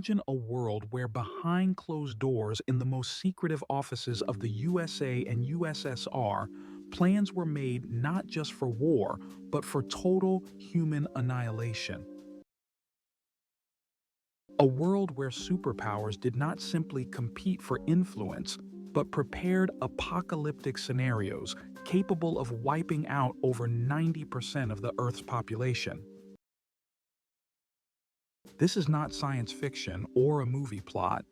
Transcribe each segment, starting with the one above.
Imagine a world where behind closed doors in the most secretive offices of the USA and USSR, plans were made not just for war, but for total human annihilation. A world where superpowers did not simply compete for influence, but prepared apocalyptic scenarios capable of wiping out over 90% of the Earth's population. This is not science fiction or a movie plot.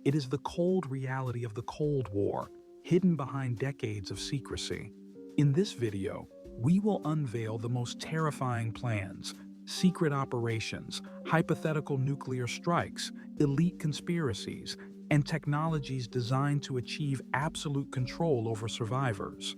It is the cold reality of the Cold War, hidden behind decades of secrecy. In this video, we will unveil the most terrifying plans, secret operations, hypothetical nuclear strikes, elite conspiracies, and technologies designed to achieve absolute control over survivors.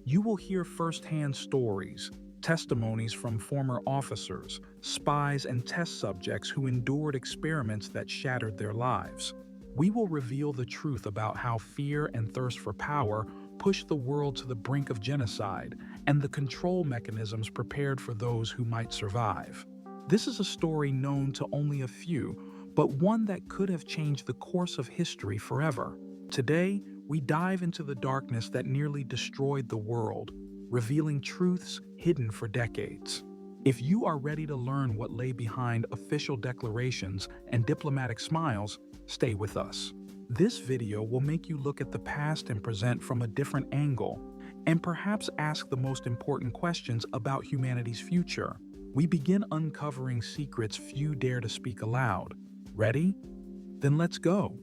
You will hear firsthand stories, testimonies from former officers, spies, and test subjects who endured experiments that shattered their lives. We will reveal the truth about how fear and thirst for power pushed the world to the brink of genocide and the control mechanisms prepared for those who might survive. This is a story known to only a few, but one that could have changed the course of history forever. Today, we dive into the darkness that nearly destroyed the world, revealing truths hidden for decades. If you are ready to learn what lay behind official declarations and diplomatic smiles, stay with us. This video will make you look at the past and present from a different angle, and perhaps ask the most important questions about humanity's future. We begin uncovering secrets few dare to speak aloud. Ready? Then let's go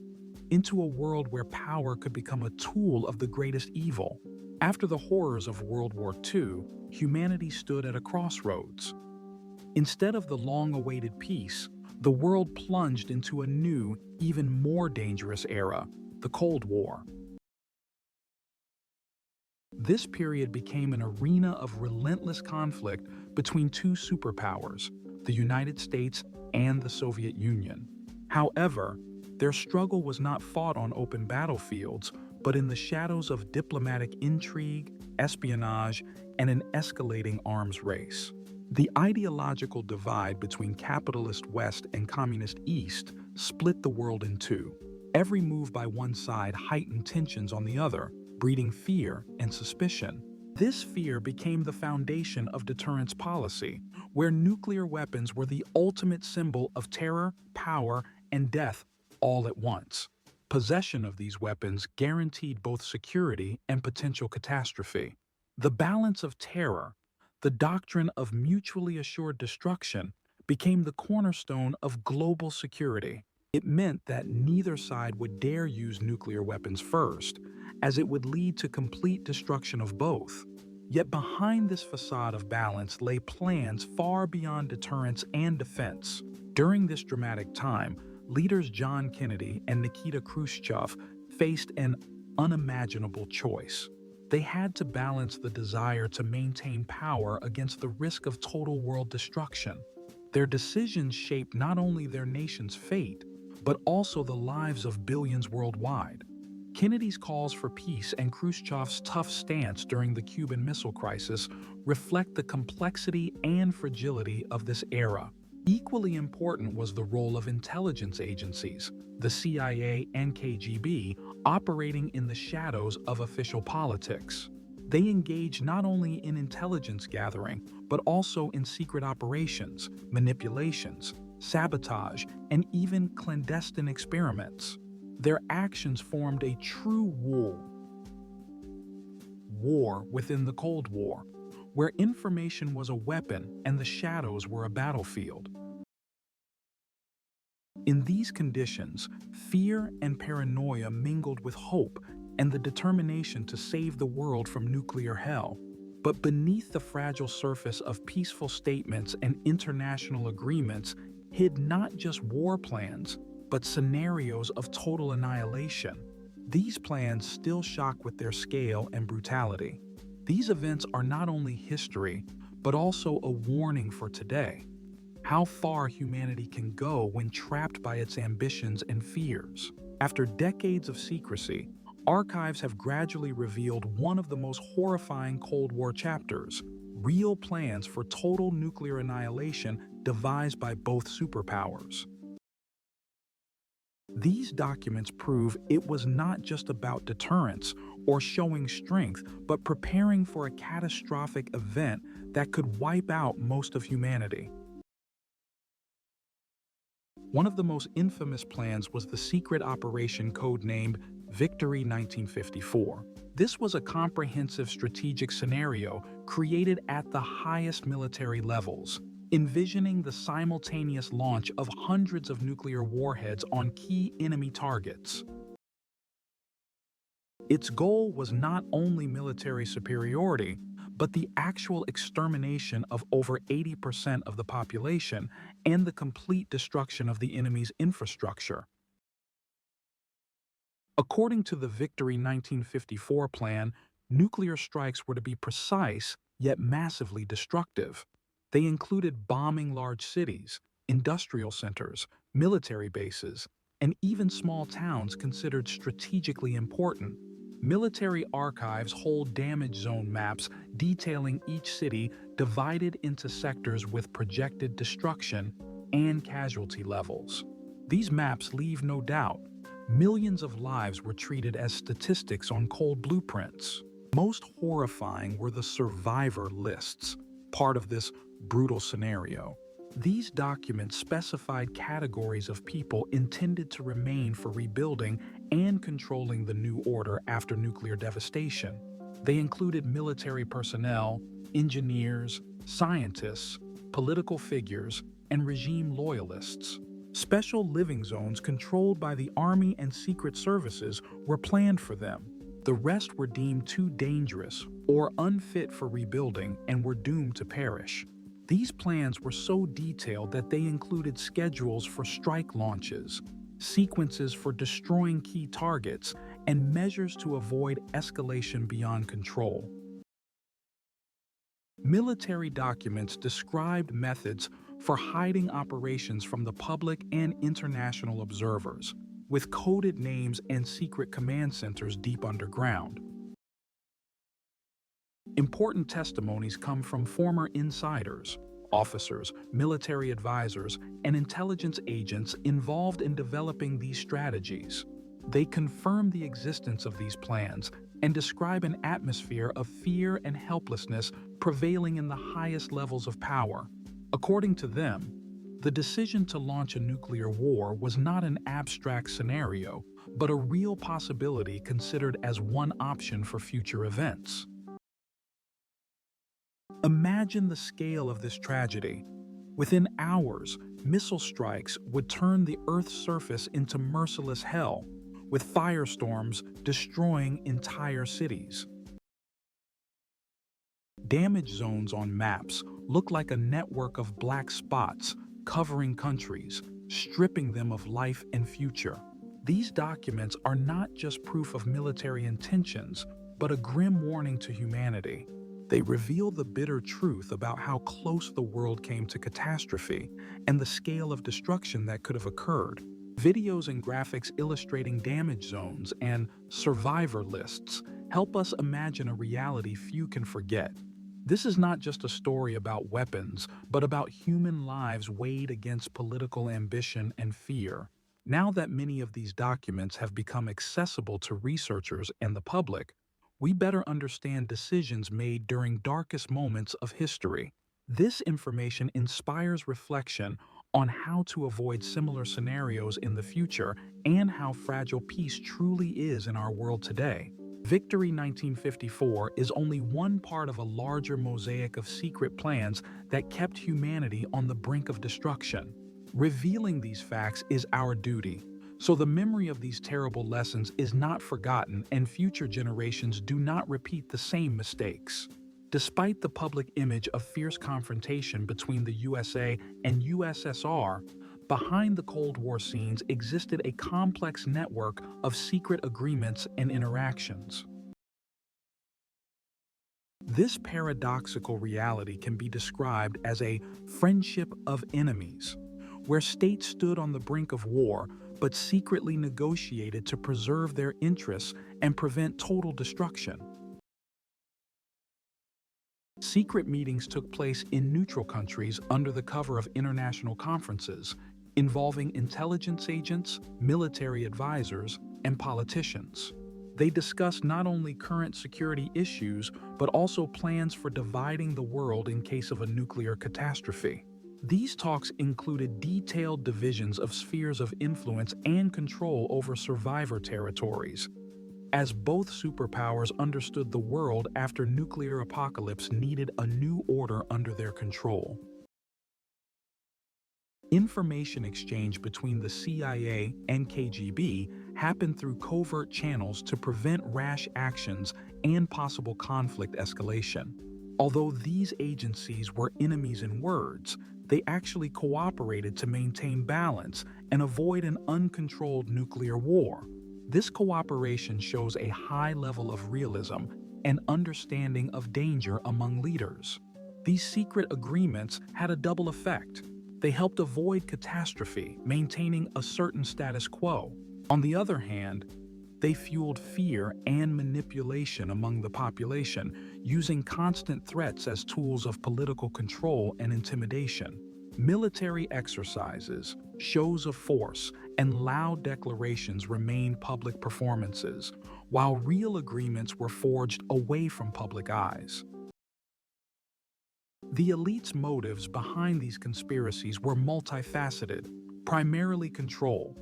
into a world where power could become a tool of the greatest evil. After the horrors of World War II, humanity stood at a crossroads. Instead of the long-awaited peace, the world plunged into a new, even more dangerous era, the Cold War. This period became an arena of relentless conflict between two superpowers, the United States and the Soviet Union. However, their struggle was not fought on open battlefields, but in the shadows of diplomatic intrigue, espionage, and an escalating arms race. The ideological divide between capitalist West and communist East split the world in two. Every move by one side heightened tensions on the other, breeding fear and suspicion. This fear became the foundation of deterrence policy, where nuclear weapons were the ultimate symbol of terror, power, and death all at once. Possession of these weapons guaranteed both security and potential catastrophe. The balance of terror, the doctrine of mutually assured destruction, became the cornerstone of global security. It meant that neither side would dare use nuclear weapons first, as it would lead to complete destruction of both. Yet behind this facade of balance lay plans far beyond deterrence and defense. During this dramatic time, leaders John Kennedy and Nikita Khrushchev faced an unimaginable choice. They had to balance the desire to maintain power against the risk of total world destruction. Their decisions shaped not only their nation's fate, but also the lives of billions worldwide. Kennedy's calls for peace and Khrushchev's tough stance during the Cuban Missile Crisis reflect the complexity and fragility of this era. Equally important was the role of intelligence agencies, the CIA and KGB, operating in the shadows of official politics. They engaged not only in intelligence gathering, but also in secret operations, manipulations, sabotage, and even clandestine experiments. Their actions formed a true war within the Cold War, where information was a weapon and the shadows were a battlefield. In these conditions, fear and paranoia mingled with hope and the determination to save the world from nuclear hell. But beneath the fragile surface of peaceful statements and international agreements hid not just war plans, but scenarios of total annihilation. These plans still shock with their scale and brutality. These events are not only history, but also a warning for today. How far humanity can go when trapped by its ambitions and fears. After decades of secrecy, archives have gradually revealed one of the most horrifying Cold War chapters: real plans for total nuclear annihilation devised by both superpowers. These documents prove it was not just about deterrence or showing strength, but preparing for a catastrophic event that could wipe out most of humanity. One of the most infamous plans was the secret operation codenamed Victory 1954. This was a comprehensive strategic scenario created at the highest military levels, envisioning the simultaneous launch of hundreds of nuclear warheads on key enemy targets. Its goal was not only military superiority, but the actual extermination of over 80% of the population and the complete destruction of the enemy's infrastructure. According to the Victory 1954 plan, nuclear strikes were to be precise yet massively destructive. They included bombing large cities, industrial centers, military bases, and even small towns considered strategically important. Military archives hold damage zone maps detailing each city divided into sectors with projected destruction and casualty levels. These maps leave no doubt. Millions of lives were treated as statistics on cold blueprints. Most horrifying were the survivor lists, part of this brutal scenario. These documents specified categories of people intended to remain for rebuilding and controlling the new order after nuclear devastation. They included military personnel, engineers, scientists, political figures, and regime loyalists. Special living zones controlled by the Army and Secret Services were planned for them. The rest were deemed too dangerous or unfit for rebuilding and were doomed to perish. These plans were so detailed that they included schedules for strike launches, sequences for destroying key targets, and measures to avoid escalation beyond control. Military documents described methods for hiding operations from the public and international observers, with coded names and secret command centers deep underground. Important testimonies come from former insiders, officers, military advisors, and intelligence agents involved in developing these strategies. They confirm the existence of these plans and describe an atmosphere of fear and helplessness prevailing in the highest levels of power. According to them, the decision to launch a nuclear war was not an abstract scenario, but a real possibility considered as one option for future events. Imagine the scale of this tragedy. Within hours, missile strikes would turn the Earth's surface into merciless hell, with firestorms destroying entire cities. Damage zones on maps look like a network of black spots covering countries, stripping them of life and future. These documents are not just proof of military intentions, but a grim warning to humanity. They reveal the bitter truth about how close the world came to catastrophe and the scale of destruction that could have occurred. Videos and graphics illustrating damage zones and survivor lists help us imagine a reality few can forget. This is not just a story about weapons, but about human lives weighed against political ambition and fear. Now that many of these documents have become accessible to researchers and the public, we better understand decisions made during darkest moments of history. This information inspires reflection on how to avoid similar scenarios in the future and how fragile peace truly is in our world today. Victory 1954 is only one part of a larger mosaic of secret plans that kept humanity on the brink of destruction. Revealing these facts is our duty, so the memory of these terrible lessons is not forgotten and future generations do not repeat the same mistakes. Despite the public image of fierce confrontation between the USA and USSR, behind the Cold War scenes existed a complex network of secret agreements and interactions. This paradoxical reality can be described as a friendship of enemies, where states stood on the brink of war but secretly negotiated to preserve their interests and prevent total destruction. Secret meetings took place in neutral countries under the cover of international conferences, involving intelligence agents, military advisors, and politicians. They discussed not only current security issues, but also plans for dividing the world in case of a nuclear catastrophe. These talks included detailed divisions of spheres of influence and control over survivor territories, as both superpowers understood the world after nuclear apocalypse needed a new order under their control. Information exchange between the CIA and KGB happened through covert channels to prevent rash actions and possible conflict escalation. Although these agencies were enemies in words, they actually cooperated to maintain balance and avoid an uncontrolled nuclear war. This cooperation shows a high level of realism and understanding of danger among leaders. These secret agreements had a double effect. They helped avoid catastrophe, maintaining a certain status quo. On the other hand, they fueled fear and manipulation among the population, using constant threats as tools of political control and intimidation. Military exercises, shows of force, and loud declarations remained public performances, while real agreements were forged away from public eyes. The elite's motives behind these conspiracies were multifaceted, primarily control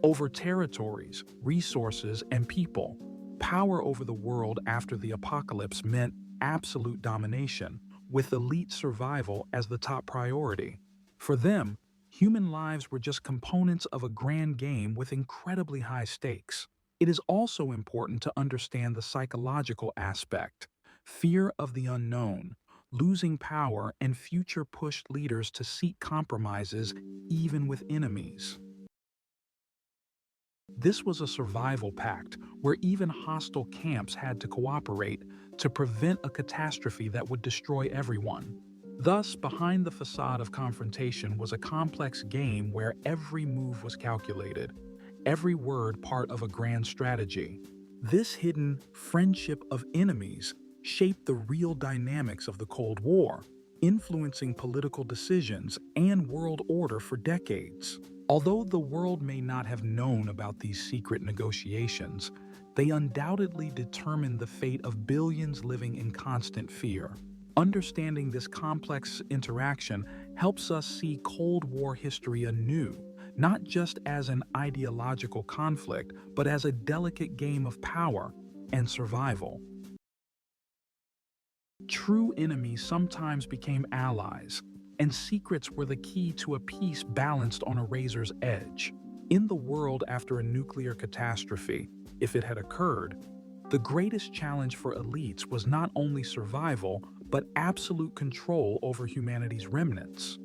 over territories, resources, and people. Power over the world after the apocalypse meant absolute domination, with elite survival as the top priority. For them, human lives were just components of a grand game with incredibly high stakes. It is also important to understand the psychological aspect. Fear of the unknown, losing power, and future pushed leaders to seek compromises even with enemies. This was a survival pact where even hostile camps had to cooperate to prevent a catastrophe that would destroy everyone. Thus, behind the facade of confrontation was a complex game where every move was calculated, every word part of a grand strategy. This hidden friendship of enemies shaped the real dynamics of the Cold War, influencing political decisions and world order for decades. Although the world may not have known about these secret negotiations, they undoubtedly determined the fate of billions living in constant fear. Understanding this complex interaction helps us see Cold War history anew, not just as an ideological conflict, but as a delicate game of power and survival. True enemies sometimes became allies, and secrets were the key to a peace balanced on a razor's edge. In the world after a nuclear catastrophe, if it had occurred, the greatest challenge for elites was not only survival, but absolute control over humanity's remnants.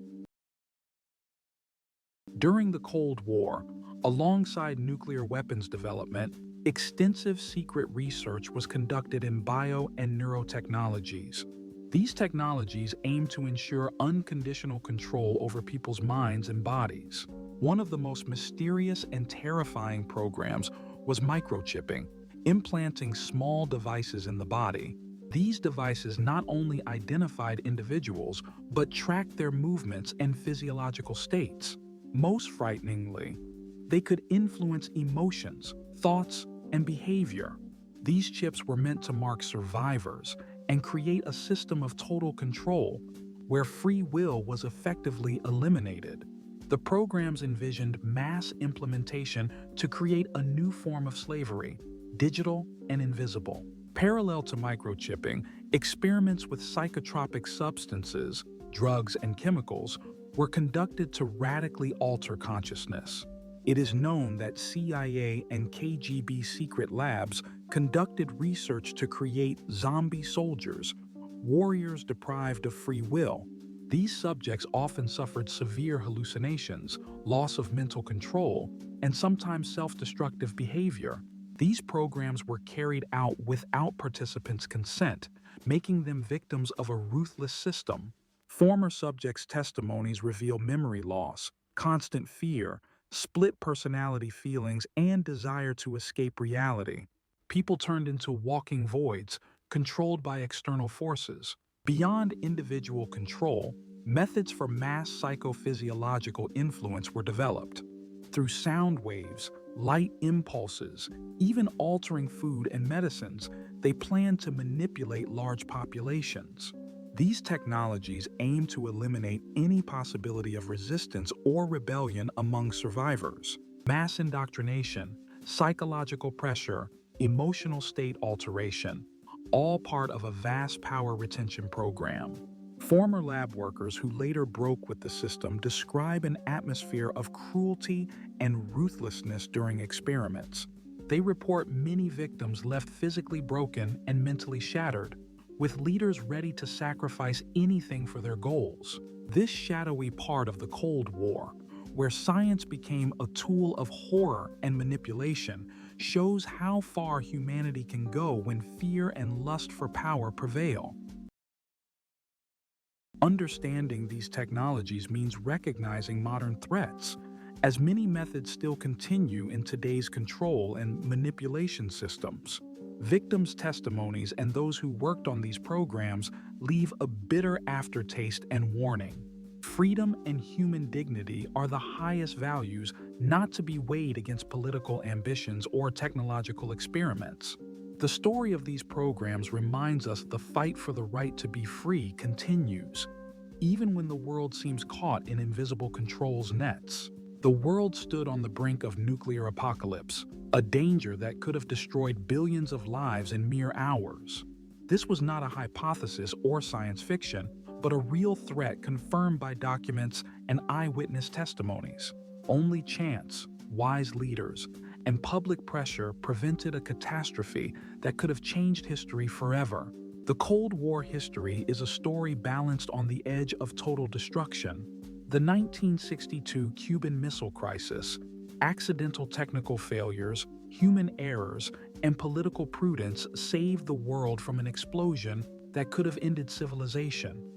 During the Cold War, alongside nuclear weapons development, extensive secret research was conducted in bio and neurotechnologies. These technologies aim to ensure unconditional control over people's minds and bodies. One of the most mysterious and terrifying programs was microchipping, implanting small devices in the body. These devices not only identified individuals, but tracked their movements and physiological states. Most frighteningly, they could influence emotions, thoughts, and behavior. These chips were meant to mark survivors and create a system of total control where free will was effectively eliminated. The programs envisioned mass implementation to create a new form of slavery, digital and invisible. Parallel to microchipping, experiments with psychotropic substances, drugs, and chemicals were conducted to radically alter consciousness. It is known that CIA and KGB secret labs conducted research to create zombie soldiers, warriors deprived of free will. These subjects often suffered severe hallucinations, loss of mental control, and sometimes self-destructive behavior. These programs were carried out without participants' consent, making them victims of a ruthless system. Former subjects' testimonies reveal memory loss, constant fear, split personality feelings, and desire to escape reality. People turned into walking voids, controlled by external forces. Beyond individual control, methods for mass psychophysiological influence were developed. Through sound waves, light impulses, even altering food and medicines, they planned to manipulate large populations. These technologies aim to eliminate any possibility of resistance or rebellion among survivors. Mass indoctrination, psychological pressure, emotional state alteration, all part of a vast power retention program. Former lab workers who later broke with the system describe an atmosphere of cruelty and ruthlessness during experiments. They report many victims left physically broken and mentally shattered, with leaders ready to sacrifice anything for their goals. This shadowy part of the Cold War, where science became a tool of horror and manipulation, shows how far humanity can go when fear and lust for power prevail. Understanding these technologies means recognizing modern threats, as many methods still continue in today's control and manipulation systems. Victims' testimonies and those who worked on these programs leave a bitter aftertaste and warning. Freedom and human dignity are the highest values, not to be weighed against political ambitions or technological experiments. The story of these programs reminds us the fight for the right to be free continues, even when the world seems caught in invisible control's nets. The world stood on the brink of nuclear apocalypse, a danger that could have destroyed billions of lives in mere hours. This was not a hypothesis or science fiction, but a real threat confirmed by documents and eyewitness testimonies. Only chance, wise leaders, and public pressure prevented a catastrophe that could have changed history forever. The Cold War history is a story balanced on the edge of total destruction. The 1962 Cuban Missile Crisis, accidental technical failures, human errors, and political prudence saved the world from an explosion that could have ended civilization.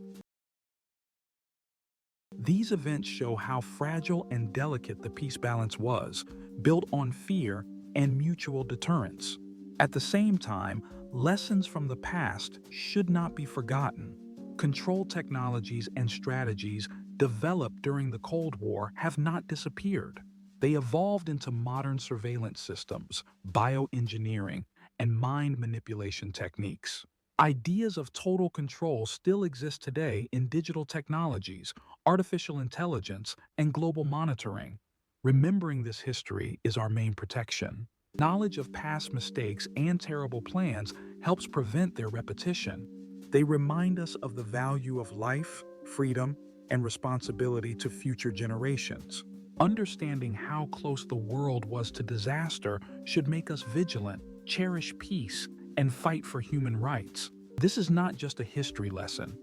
These events show how fragile and delicate the peace balance was, built on fear and mutual deterrence. At the same time, lessons from the past should not be forgotten. Control technologies and strategies developed during the Cold War have not disappeared. They evolved into modern surveillance systems, bioengineering, and mind manipulation techniques. Ideas of total control still exist today in digital technologies, artificial intelligence, and global monitoring. Remembering this history is our main protection. Knowledge of past mistakes and terrible plans helps prevent their repetition. They remind us of the value of life, freedom, and responsibility to future generations. Understanding how close the world was to disaster should make us vigilant, cherish peace, and fight for human rights. This is not just a history lesson.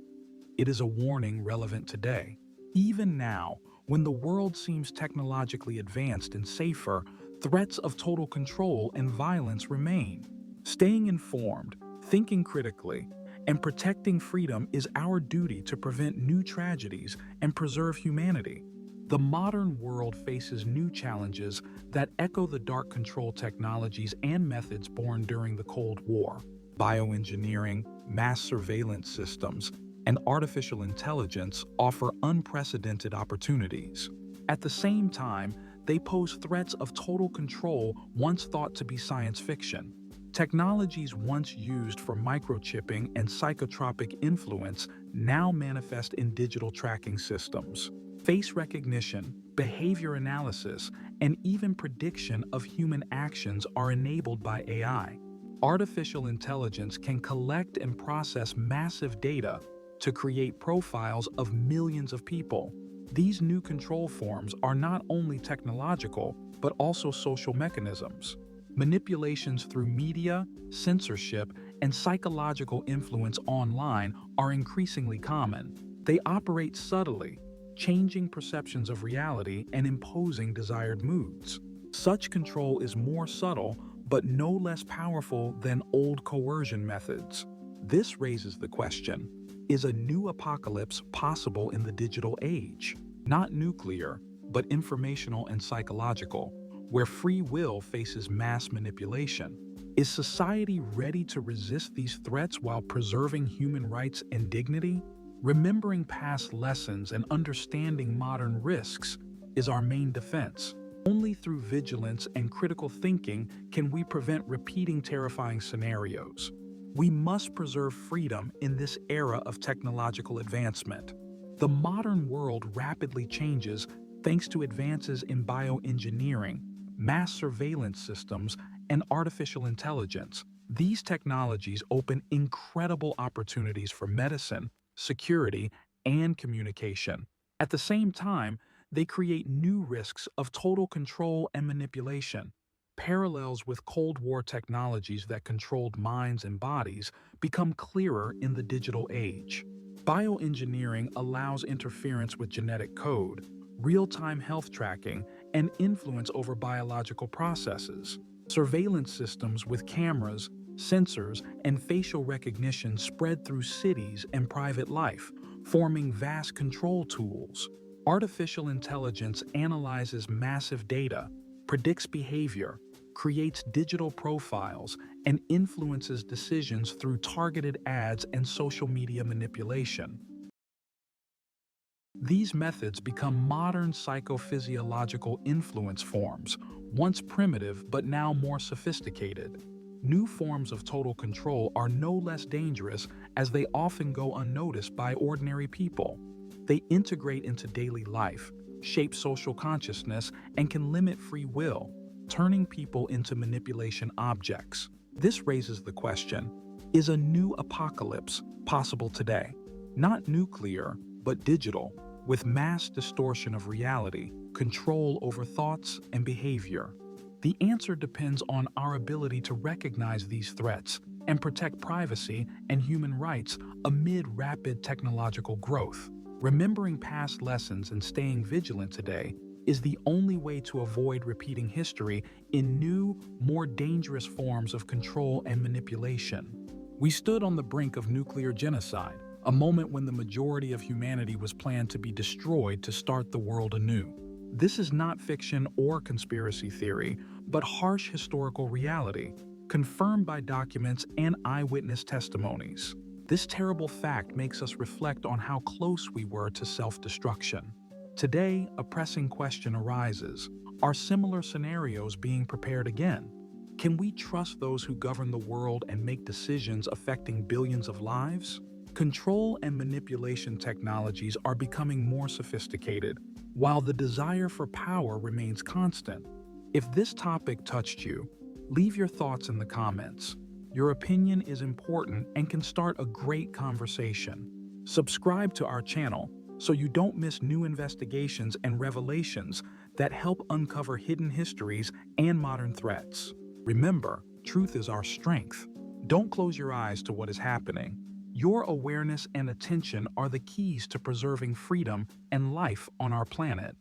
It is a warning relevant today. Even now, when the world seems technologically advanced and safer, threats of total control and violence remain. Staying informed, thinking critically, and protecting freedom is our duty to prevent new tragedies and preserve humanity. The modern world faces new challenges that echo the dark control technologies and methods born during the Cold War. Bioengineering, mass surveillance systems, and artificial intelligence offer unprecedented opportunities. At the same time, they pose threats of total control once thought to be science fiction. Technologies once used for microchipping and psychotropic influence now manifest in digital tracking systems. Face recognition, behavior analysis, and even prediction of human actions are enabled by AI. Artificial intelligence can collect and process massive data to create profiles of millions of people. These new control forms are not only technological, but also social mechanisms. Manipulations through media, censorship, and psychological influence online are increasingly common. They operate subtly, changing perceptions of reality and imposing desired moods. Such control is more subtle, but no less powerful than old coercion methods. This raises the question, is a new apocalypse possible in the digital age? Not nuclear, but informational and psychological, where free will faces mass manipulation. Is society ready to resist these threats while preserving human rights and dignity? Remembering past lessons and understanding modern risks is our main defense. Only through vigilance and critical thinking can we prevent repeating terrifying scenarios. We must preserve freedom in this era of technological advancement. The modern world rapidly changes thanks to advances in bioengineering, mass surveillance systems, and artificial intelligence. These technologies open incredible opportunities for medicine, security, and communication. At the same time, they create new risks of total control and manipulation. Parallels with Cold War technologies that controlled minds and bodies become clearer in the digital age. Bioengineering allows interference with genetic code, real-time health tracking, and influence over biological processes. Surveillance systems with cameras, sensors, and facial recognition spread through cities and private life, forming vast control tools. Artificial intelligence analyzes massive data, predicts behavior, creates digital profiles, and influences decisions through targeted ads and social media manipulation. These methods become modern psychophysiological influence forms, once primitive but now more sophisticated. New forms of total control are no less dangerous as they often go unnoticed by ordinary people. They integrate into daily life, shape social consciousness, and can limit free will, turning people into manipulation objects. This raises the question, is a new apocalypse possible today? Not nuclear, but digital, with mass distortion of reality, control over thoughts and behavior. The answer depends on our ability to recognize these threats and protect privacy and human rights amid rapid technological growth. Remembering past lessons and staying vigilant today is the only way to avoid repeating history in new, more dangerous forms of control and manipulation. We stood on the brink of nuclear genocide, a moment when the majority of humanity was planned to be destroyed to start the world anew. This is not fiction or conspiracy theory, but harsh historical reality, confirmed by documents and eyewitness testimonies. This terrible fact makes us reflect on how close we were to self-destruction. Today, a pressing question arises. Are similar scenarios being prepared again? Can we trust those who govern the world and make decisions affecting billions of lives? Control and manipulation technologies are becoming more sophisticated, while the desire for power remains constant. If this topic touched you, leave your thoughts in the comments. Your opinion is important and can start a great conversation. Subscribe to our channel so you don't miss new investigations and revelations that help uncover hidden histories and modern threats. Remember, truth is our strength. Don't close your eyes to what is happening. Your awareness and attention are the keys to preserving freedom and life on our planet.